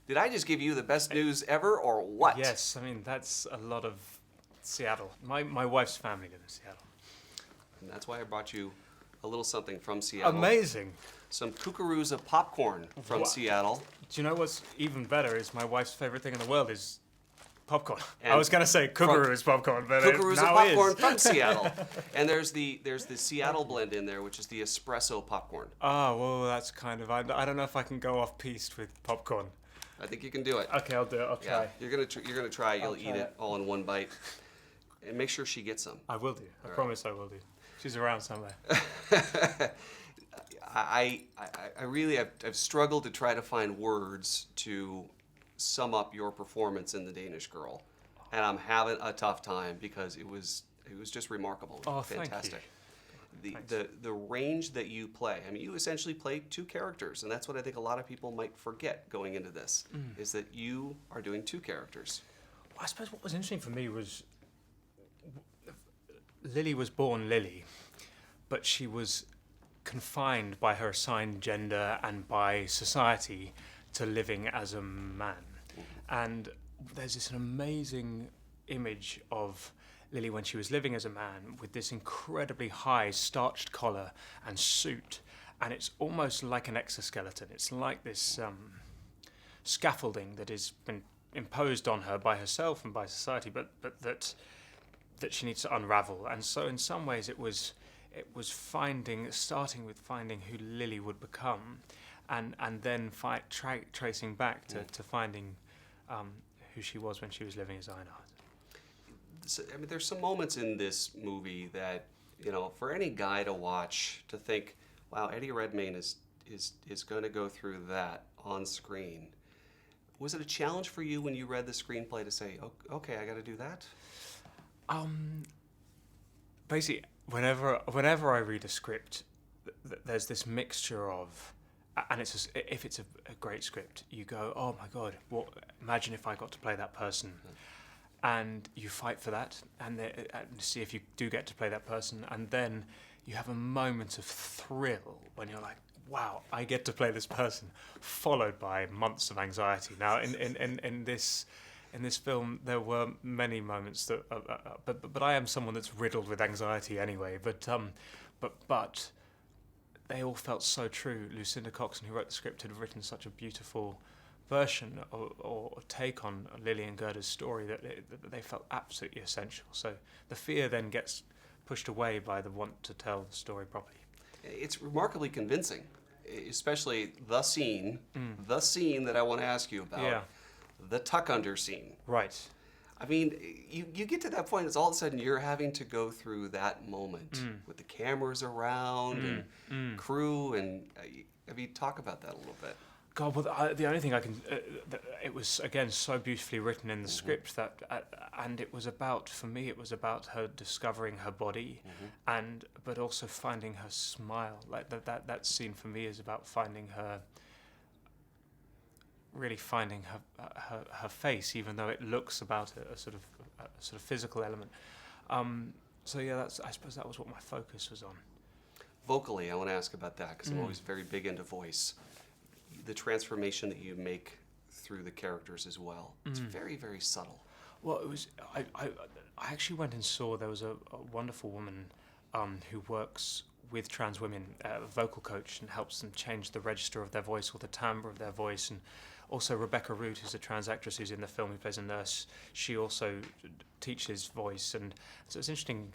Did I just give you the best news ever, or what? Yes, I mean, that's a lot of Seattle. My wife's family live in Seattle. And that's why I brought you a little something from Seattle. Amazing. Some Kookarooza popcorn from Seattle. Do you know what's even better is my wife's favorite thing in the world is popcorn. And I was going to say Kookaroo's popcorn, but Kookarooza now popcorn is. from Seattle. And there's the Seattle blend in there, which is the espresso popcorn. Oh, well, that's kind of... I don't know if I can go off-piste with popcorn. I think you can do it. Okay, I'll do it. I'll try. Yeah, you're gonna try. You'll eat it all in one bite, and make sure she gets some. I will do. I promise I will do. She's around somewhere. I really I've struggled to try to find words to sum up your performance in The Danish Girl, and I'm having a tough time because it was just remarkable. Oh, fantastic. Thank you. The range that you play. I mean, you essentially play two characters, and that's what I think a lot of people might forget going into this, is that you are doing two characters. Well, I suppose what was interesting for me was Lily was born Lily, but she was confined by her assigned gender and by society to living as a man. And there's this amazing image of Lily when she was living as a man with this incredibly high starched collar and suit, and it's almost like an exoskeleton. It's like this scaffolding that has been imposed on her by herself and by society, but that she needs to unravel. And so in some ways it was starting with finding who Lily would become, and then tracing back to finding who she was when she was living as Einhard. I mean, there's some moments in this movie that, you know, for any guy to watch, to think, wow, Eddie Redmayne is going to go through that on screen. Was it a challenge for you when you read the screenplay to say, okay, I got to do that? Basically, whenever I read a script, there's this mixture of, and if it's a great script, you go, oh my God, imagine if I got to play that person. And you fight for that, and see if you do get to play that person, and then you have a moment of thrill when you're like, wow, I get to play this person, followed by months of anxiety. Now, in this film, there were many moments that, but I am someone that's riddled with anxiety anyway. But they all felt so true. Lucinda Coxon, who wrote the script, had written such a beautiful version or take on Lily and Gerda's story that they felt absolutely essential. So the fear then gets pushed away by the want to tell the story properly. It's remarkably convincing, especially the scene that I want to ask you about, the tuck under scene. Right. I mean, you get to that point, it's all of a sudden you're having to go through that moment with the cameras around and crew, and I mean, talk about that a little bit. God, well, the only thing I can... it was, again, so beautifully written in the script that... and it was about, for me, it was about her discovering her body, but also finding her smile. Like, that scene for me is about finding her... really finding her face, even though it looks about a sort of physical element. So yeah, I suppose that was what my focus was on. Vocally, I want to ask about that, because I'm always very big into voice. The transformation that you make through the characters as well. It's very, very subtle. Well, it was. I actually went and saw. There was a wonderful woman who works with trans women, a vocal coach, and helps them change the register of their voice or the timbre of their voice. And also Rebecca Root, who's a trans actress who's in the film, who plays a nurse. She also teaches voice, and so it's interesting.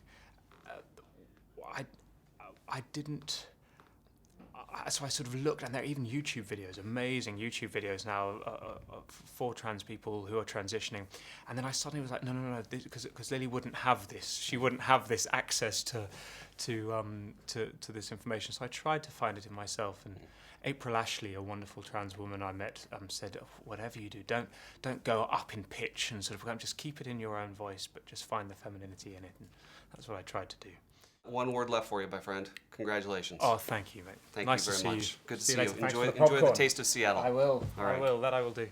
I didn't. So I sort of looked, and there are even YouTube videos, amazing YouTube videos now for trans people who are transitioning. And then I suddenly was like, no, because Lily wouldn't have this. She wouldn't have this access to this information. So I tried to find it in myself. And April Ashley, a wonderful trans woman I met, said, whatever you do, don't go up in pitch and sort of just keep it in your own voice, but just find the femininity in it. And that's what I tried to do. One word left for you, my friend. Congratulations. Oh, thank you, mate. Thank nice you very to see much. You. Good to see see you. you. Enjoy the taste of Seattle. I will. All right. I will. That I will do.